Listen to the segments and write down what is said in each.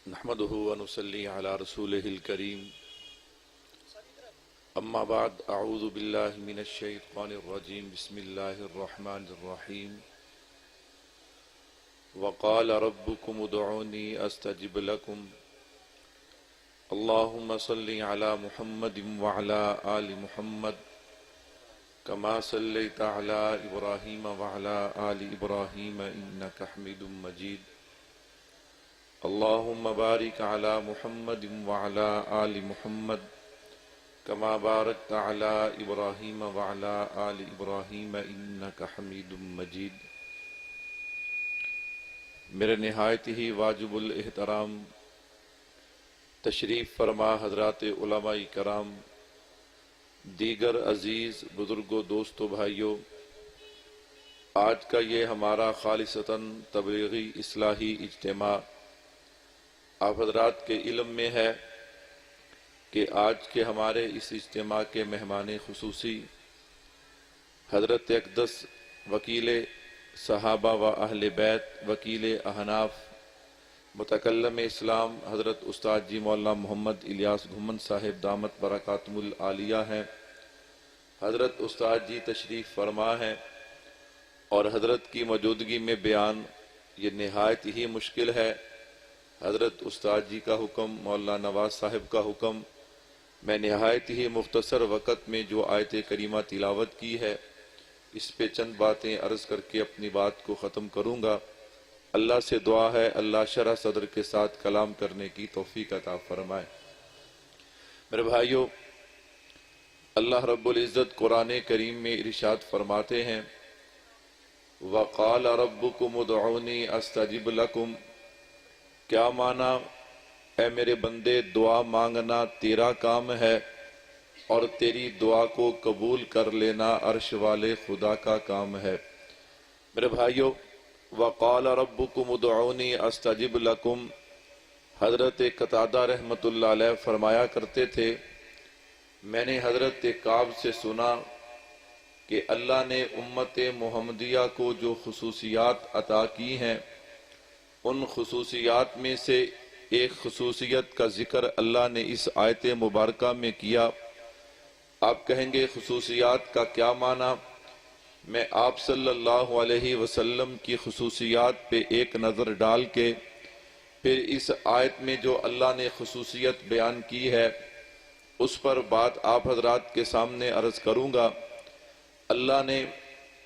نحمده ونصلي على رسوله الكريم اما بعد اعوذ بالله من الشيطان الرجيم بسم الله الرحمن الرحيم وقال ربكم ادعوني استجب لكم اللهم صل على محمد وعلى آل محمد كما صليت على إبراهيم وعلى آل إبراهيم إنك حميد مجيد اللهم بارك على محمد وعلى آل محمد كما باركت على إبراهيم وعلى آل إبراهيم إنك حميد مجيد میرے نہایت ہی واجب الاحترام تشریف فرما حضرات علماء کرام، دیگر عزیز بزرگوں، دوستوں، بھائیوں، آج کا یہ ہمارا خالصتاً تبلیغی اصلاحی اجتماع آپ حضرات کے علم میں ہے کہ آج کے ہمارے اس اجتماع کے مہمان خصوصی حضرت اقدس وکیل صحابہ و اہل بیت، وکیل احناف، متکلم اسلام حضرت استاد جی مولانا محمد الیاس گھمن صاحب دامت برکاتہم العالیہ ہیں۔ حضرت استاد جی تشریف فرما ہیں اور حضرت کی موجودگی میں بیان یہ نہایت ہی مشکل ہے۔ حضرت استاد جی کا حکم، مولانا نواز صاحب کا حکم، میں نہایت ہی مختصر وقت میں جو آیت کریمہ تلاوت کی ہے اس پہ چند باتیں عرض کر کے اپنی بات کو ختم کروں گا۔ اللہ سے دعا ہے اللہ شرح صدر کے ساتھ کلام کرنے کی توفیق عطا فرمائے۔ میرے بھائیوں، اللہ رب العزت قرآن کریم میں ارشاد فرماتے ہیں وَقَالَ رَبُّكُمُ ادْعُونِي أَسْتَجِبْ لَكُمْ، کیا معنی؟ اے میرے بندے، دعا مانگنا تیرا کام ہے اور تیری دعا کو قبول کر لینا عرش والے خدا کا کام ہے۔ میرے بھائیوں، وَقَالَ رَبُّكُمُ ادْعُونِي أَسْتَجِبْ لَكُمْ، حضرت قتادہ رحمۃ اللہ علیہ فرمایا کرتے تھے میں نے حضرت کعب سے سنا کہ اللہ نے امت محمدیہ کو جو خصوصیات عطا کی ہیں ان خصوصیات میں سے ایک خصوصیت کا ذکر اللہ نے اس آیت مبارکہ میں کیا۔ آپ کہیں گے خصوصیات کا کیا معنی؟ میں آپ صلی اللہ علیہ وسلم کی خصوصیات پہ ایک نظر ڈال کے پھر اس آیت میں جو اللہ نے خصوصیت بیان کی ہے اس پر بات آپ حضرات کے سامنے عرض کروں گا۔ اللہ نے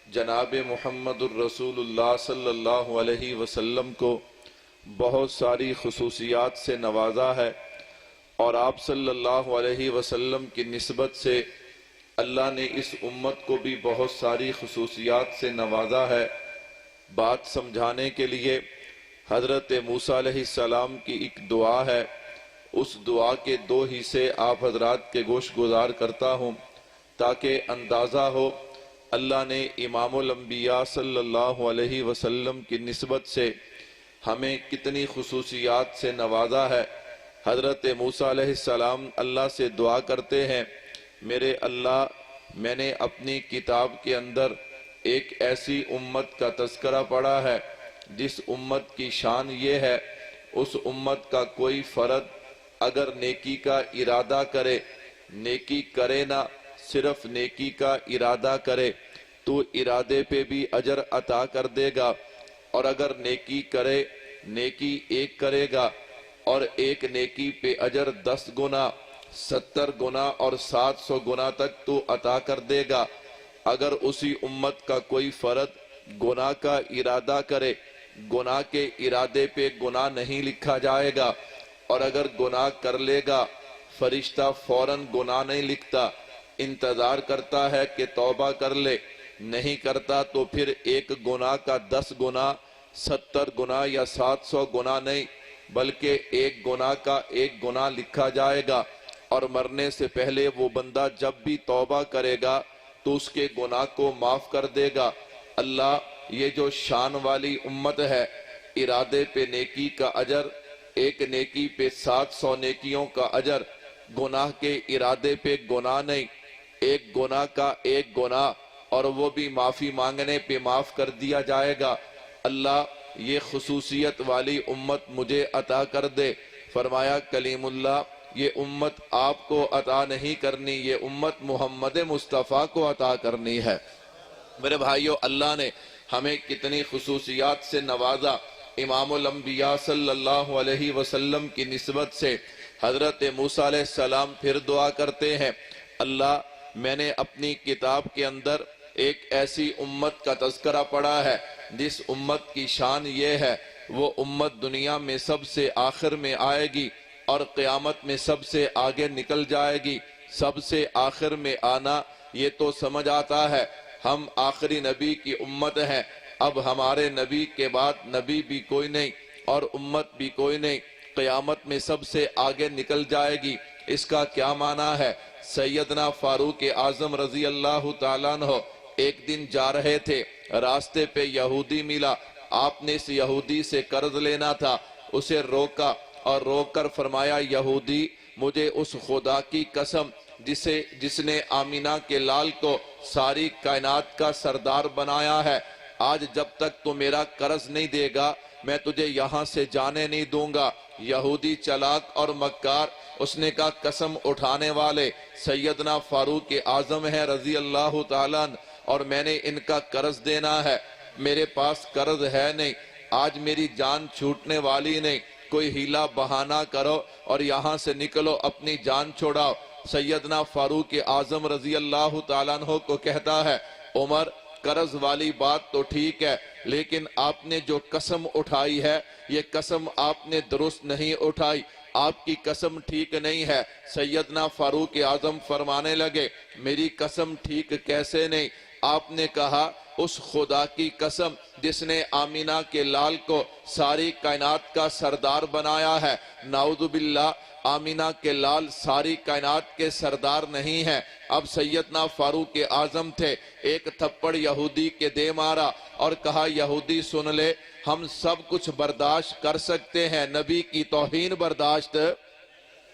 جناب محمد الرسول اللہ صلی اللہ علیہ وسلم کو بہت ساری خصوصیات سے نوازا ہے اور آپ صلی اللہ علیہ وسلم کی نسبت سے اللہ نے اس امت کو بھی بہت ساری خصوصیات سے نوازا ہے۔ بات سمجھانے کے لیے حضرت موسیٰ علیہ السلام کی ایک دعا ہے، اس دعا کے دو حصے آپ حضرات کے گوش گزار کرتا ہوں تاکہ اندازہ ہو اللہ نے امام الانبیاء صلی اللہ علیہ وسلم کی نسبت سے ہمیں کتنی خصوصیات سے نوازا ہے۔ حضرت موسیٰ علیہ السلام اللہ سے دعا کرتے ہیں میرے اللہ، میں نے اپنی کتاب کے اندر ایک ایسی امت کا تذکرہ پڑھا ہے جس امت کی شان یہ ہے اس امت کا کوئی فرد اگر نیکی کا ارادہ کرے، نیکی کرے نہ صرف نیکی کا ارادہ کرے تو ارادے پہ بھی اجر عطا کر دے گا، اور اگر نیکی کرے، نیکی ایک کرے گا اور ایک نیکی پہ اجر 10 گنا، 70 گنا اور 700 گنا تک تو عطا کر دے گا۔ اگر اسی امت کا کوئی فرد گناہ کا ارادہ کرے، گناہ کے ارادے پہ گناہ نہیں لکھا جائے گا، اور اگر گناہ کر لے گا فرشتہ فوراً گناہ نہیں لکھتا، انتظار کرتا ہے کہ توبہ کر لے، نہیں کرتا تو پھر ایک گناہ کا 10 گنا، 70 گنا یا 700 گنا نہیں بلکہ ایک گناہ کا 1 گناہ لکھا جائے گا، اور مرنے سے پہلے وہ بندہ جب بھی توبہ کرے گا تو اس کے گناہ کو معاف کر دے گا۔ اللہ یہ جو شان والی امت ہے، ارادے پہ نیکی کا اجر، ایک نیکی پہ 700 نیکیوں کا اجر، گناہ کے ارادے پہ گناہ نہیں، ایک گناہ کا 1 گناہ اور وہ بھی معافی مانگنے پہ معاف کر دیا جائے گا۔ اللہ یہ خصوصیت والی امت مجھے عطا کر دے۔ فرمایا کلیم اللہ یہ امت آپ کو عطا نہیں کرنی، یہ امت محمد مصطفیٰ کو عطا کرنی ہے۔ میرے بھائیو، اللہ نے ہمیں کتنی خصوصیات سے نوازا۔ امام الانبیاء صلی اللہ علیہ وسلم کی نسبت سے حضرت موسیٰ علیہ السلام پھر دعا کرتے ہیں، اللہ میں نے اپنی کتاب کے اندر ایک ایسی امت کا تذکرہ پڑھا ہے جس امت کی شان یہ ہے وہ امت دنیا میں سب سے آخر میں آئے گی اور قیامت میں سب سے آگے نکل جائے گی۔ سب سے آخر میں آنا یہ تو سمجھ آتا ہے، ہم آخری نبی کی امت ہیں، اب ہمارے نبی کے بعد نبی بھی کوئی نہیں اور امت بھی کوئی نہیں، قیامت میں سب سے آگے نکل جائے گی۔ اس کا کیا معنی ہے؟ سیدنا فاروق اعظم رضی اللہ تعالیٰ عنہ ایک دن جا رہے تھے، راستے پہ یہودی ملا، آپ نے اس یہودی سے قرض لینا تھا، اسے روکا اور روک کر فرمایا یہودی مجھے اس خدا کی قسم جس نے آمینہ کے لال کو ساری کائنات کا سردار بنایا ہے، آج جب تک تو میرا قرض نہیں دے گا میں تجھے یہاں سے جانے نہیں دوں گا۔ یہودی چلاک اور مکار، اس نے کہا قسم اٹھانے والے سیدنا فاروق اعظم ہے رضی اللہ تعالیٰ عنہ اور میں نے ان کا قرض دینا ہے، میرے پاس قرض ہے نہیں، آج میری جان چھوٹنے والی نہیں، کوئی ہیلا بہانہ کرو اور یہاں سے نکلو، اپنی جان چھوڑاؤ۔ سیدنا فاروق اعظم رضی اللہ تعالیٰ عنہ کو کہتا ہے عمر قرض والی بات تو ٹھیک ہے لیکن آپ نے جو قسم اٹھائی ہے یہ قسم آپ نے درست نہیں اٹھائی، آپ کی قسم ٹھیک نہیں ہے۔ سیدنا فاروق اعظم فرمانے لگے میری قسم ٹھیک کیسے نہیں؟ آپ نے کہا اس خدا کی قسم جس نے آمینہ کے لال کو ساری کائنات کا سردار بنایا ہے، نعوذ باللہ آمینہ کے لال ساری کائنات کے سردار نہیں ہیں۔ اب سیدنا فاروق اعظم تھے، ایک تھپڑ یہودی کے دے مارا اور کہا یہودی سن لے، ہم سب کچھ برداشت کر سکتے ہیں، نبی کی توہین برداشت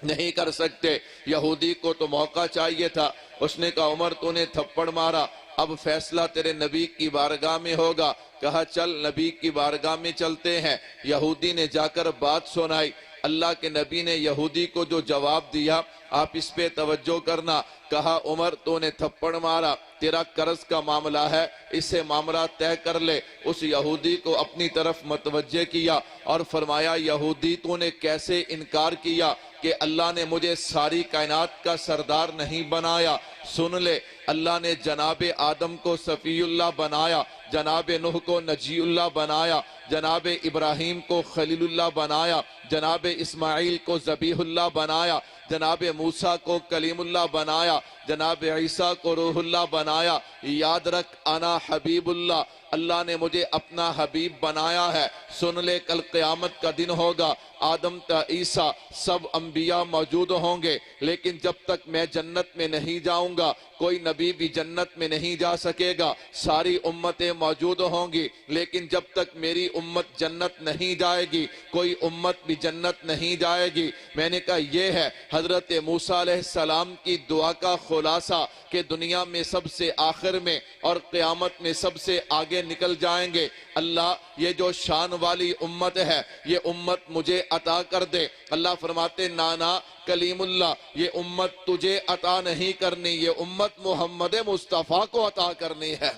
نہیں کر سکتے۔ یہودی کو تو موقع چاہیے تھا، اس نے کہا عمر تو نے تھپڑ مارا، اب فیصلہ تیرے نبی کی بارگاہ میں ہوگا۔ کہا چل نبی کی بارگاہ میں چلتے ہیں۔ یہودی نے جا کر بات سنائی، اللہ کے نبی نے یہودی کو جو جواب دیا آپ اس پہ توجہ کرنا۔ کہا عمر تو نے تھپڑ مارا، تیرا قرض کا معاملہ ہے، اس سے معاملہ طے کر لے۔ اس یہودی کو اپنی طرف متوجہ کیا اور فرمایا یہودی تو نے کیسے انکار کیا کہ اللہ نے مجھے ساری کائنات کا سردار نہیں بنایا؟ سن لے، اللہ نے جناب آدم کو صفی اللہ بنایا، جناب نوح کو نجی اللہ بنایا، جناب ابراہیم کو خلیل اللہ بنایا، جناب اسماعیل کو ذبیح اللہ بنایا، جناب موسیٰ کو کلیم اللہ بنایا، جناب عیسیٰ کو روح اللہ بنایا۔ یاد رکھ انا حبیب اللہ، اللہ نے مجھے اپنا حبیب بنایا ہے۔ سن لے کل قیامت کا دن ہوگا، آدم تا عیسیٰ سب انبیاء موجود ہوں گے، لیکن جب تک میں جنت میں نہیں جاؤں گا کوئی نبی بھی جنت میں نہیں جا سکے گا۔ ساری امتیں موجود ہوں گی لیکن جب تک میری امت جنت نہیں جائے گی کوئی امت بھی جنت نہیں جائے گی۔ میں نے کہا یہ ہے حضرت موسیٰ علیہ السلام کی دعا کا خلاصہ کہ دنیا میں سب سے آخر میں اور قیامت میں سب سے آگے نکل جائیں گے۔ اللہ یہ جو شان والی امت ہے یہ امت مجھے عطا کر دے۔ اللہ فرماتے نانا کلیم اللہ یہ امت تجھے عطا نہیں کرنی، یہ امت محمد مصطفیٰ کو عطا کرنی ہے۔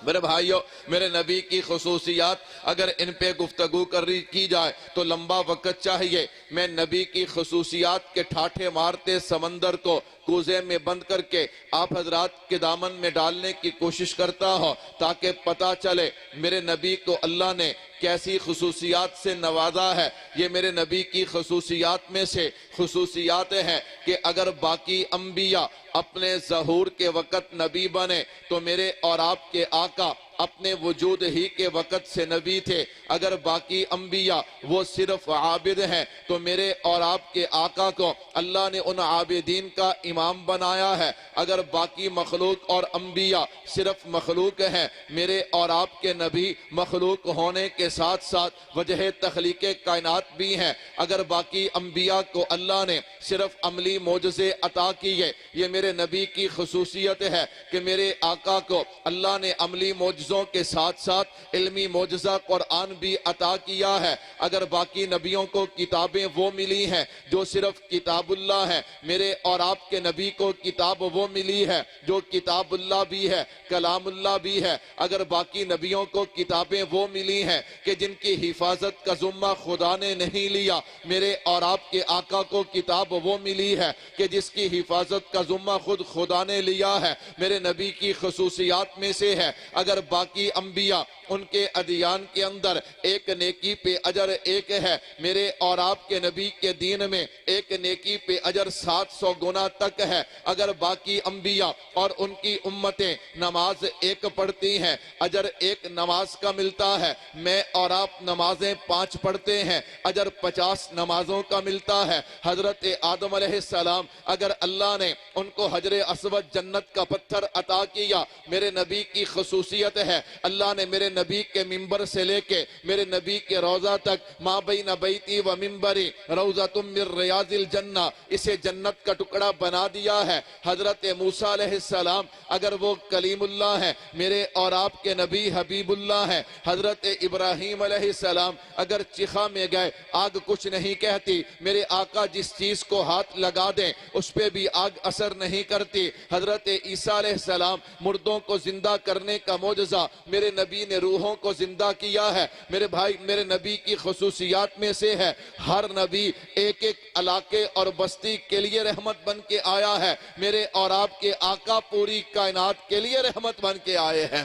میرے بھائیو، میرے نبی کی خصوصیات اگر ان پہ گفتگو کی جائے تو لمبا وقت چاہیے۔ میں نبی کی خصوصیات کے ٹھاٹھے مارتے سمندر کو کوزے میں بند کر کے آپ حضرات کے دامن میں ڈالنے کی کوشش کرتا ہوں تاکہ پتہ چلے میرے نبی کو اللہ نے کیسی خصوصیات سے نوازا ہے۔ یہ میرے نبی کی خصوصیات میں سے خصوصیات ہیں کہ اگر باقی انبیاء اپنے ظہور کے وقت نبی بنے تو میرے اور آپ کے آقا اپنے وجود ہی کے وقت سے نبی تھے۔ اگر باقی انبیاء وہ صرف عابد ہیں تو میرے اور آپ کے آقا کو اللہ نے ان عابدین کا امام بنایا ہے۔ اگر باقی مخلوق اور انبیاء صرف مخلوق ہیں، میرے اور آپ کے نبی مخلوق ہونے کے ساتھ ساتھ وجہ تخلیق کائنات بھی ہیں۔ اگر باقی انبیاء کو اللہ نے صرف عملی معجزے عطا کیے، یہ میرے نبی کی خصوصیت ہے کہ میرے آقا کو اللہ نے عملی معجزوں معجزوں کے ساتھ ساتھ علمی معجزہ قرآن بھی عطا کیا ہے۔ اگر باقی نبیوں کو کتابیں وہ ملی ہیں جو صرف کتاب اللہ ہے، میرے اور آپ کے نبی کو کتاب وہ ملی ہے جو کتاب اللہ بھی ہے، کلام اللہ بھی ہے۔ اگر باقی نبیوں کو کتابیں وہ ملی ہیں کہ جن کی حفاظت کا ذمہ خدا نے نہیں لیا، میرے اور آپ کے آقا کو کتاب وہ ملی ہے کہ جس کی حفاظت کا ذمہ خود خدا نے لیا ہے۔ میرے نبی کی خصوصیات میں سے ہے، اگر باقی انبیاء ان کے ادیان کے اندر ایک نیکی پہ اجر ایک ہے، میرے اور آپ کے نبی کے دین میں ایک نیکی پہ اجر 700 گنا تک ہے۔ اگر باقی انبیاء اور ان کی امتیں نماز ایک پڑھتی ہیں، اجر ایک نماز کا ملتا ہے۔ میں اور آپ نمازیں 5 پڑھتے ہیں، اجر 50 نمازوں کا ملتا ہے۔ حضرت آدم علیہ السلام اگر اللہ نے ان کو حجر اسود جنت کا پتھر عطا کیا، میرے نبی کی خصوصیت ہے، اللہ نے میرے نبی کے منبر سے لے کے میرے نبی کے روضہ تک ما بین بیتی و منبری روضۃ من ریاض الجنہ، اسے جنت کا ٹکڑا بنا دیا ہے۔ حضرت موسیٰ علیہ السلام اگر وہ کلیم اللہ ہے، میرے اور آپ کے نبی حبیب اللہ ہے۔ حضرت ابراہیم علیہ السلام اگر چخا میں گئے، آگ کچھ نہیں کہتی، میرے آقا جس چیز کو ہاتھ لگا دیں اس پہ بھی آگ اثر نہیں کرتی۔ حضرت عیسیٰ علیہ السلام مردوں کو زندہ کرنے کا معجزہ، میرے نبی نے روحوں کو زندہ کیا ہے۔ میرے بھائی، میرے نبی کی خصوصیات میں سے ہے، ہر نبی ایک ایک علاقے اور بستی کے لیے رحمت بن کے آیا ہے۔ میرے اور آپ کے آقا پوری کائنات کے لیے رحمت بن کے آئے ہیں۔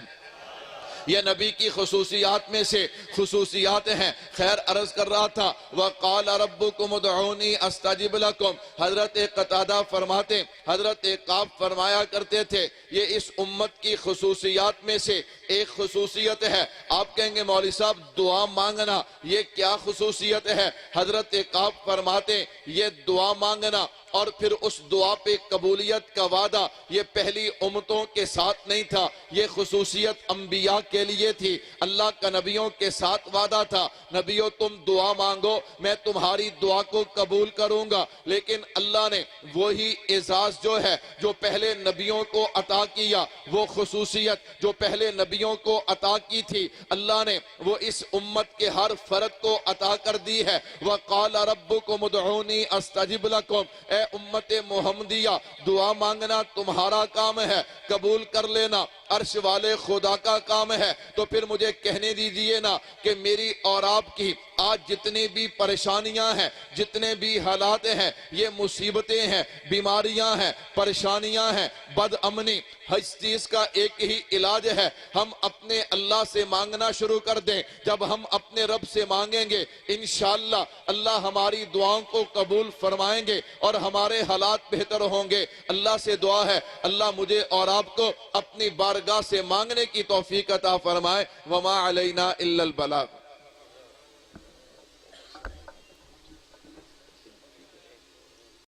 یہ نبی کی خصوصیات میں سے خصوصیات ہیں۔ خیر عرض کر رہا تھا، وَقَالَ رَبُّكُمُ ادْعُونِي أَسْتَجِبْ لَكُمْ۔ حضرت قتادہ فرماتے، حضرت قعب فرمایا کرتے تھے، یہ اس امت کی خصوصیات میں سے ایک خصوصیت ہے۔ آپ کہیں گے مولوی صاحب دعا مانگنا یہ کیا خصوصیت ہے؟ حضرت قعب فرماتے، یہ دعا مانگنا اور پھر اس دعا پہ قبولیت کا وعدہ، یہ پہلی امتوں کے ساتھ نہیں تھا، یہ خصوصیت انبیاء کے لیے تھی۔ اللہ کا نبیوں کے ساتھ وعدہ تھا، نبیوں تم دعا مانگو میں تمہاری دعا کو قبول کروں گا۔ لیکن اللہ نے وہی اعزاز جو ہے جو پہلے نبیوں کو عطا کیا، وہ خصوصیت جو پہلے نبیوں کو عطا کی تھی، اللہ نے وہ اس امت کے ہر فرد کو عطا کر دی ہے۔ وَقَالَ رَبُّكُمُ ادْعُونِي أَسْتَجِبْ لَكُمْ۔ اے امت محمدیہ، دعا مانگنا تمہارا کام ہے، قبول کر لینا عرش والے خدا کا کام ہے۔ تو پھر مجھے کہنے دیجئے نا کہ میری اور آپ کی آج جتنی بھی پریشانیاں ہیں، جتنے بھی حالات ہیں، یہ مصیبتیں ہیں، بیماریاں ہیں، پریشانیاں ہیں، بد امنی، اس چیز کا ایک ہی علاج ہے، ہم اپنے اللہ سے مانگنا شروع کر دیں۔ جب ہم اپنے رب سے مانگیں گے انشاءاللہ اللہ ہماری دعاؤں کو قبول فرمائیں گے اور ہمارے حالات بہتر ہوں گے۔ اللہ سے دعا ہے اللہ مجھے اور آپ کو اپنی بارگاہ سے مانگنے کی توفیق عطا فرمائے۔ وما علینا الا البلاغ۔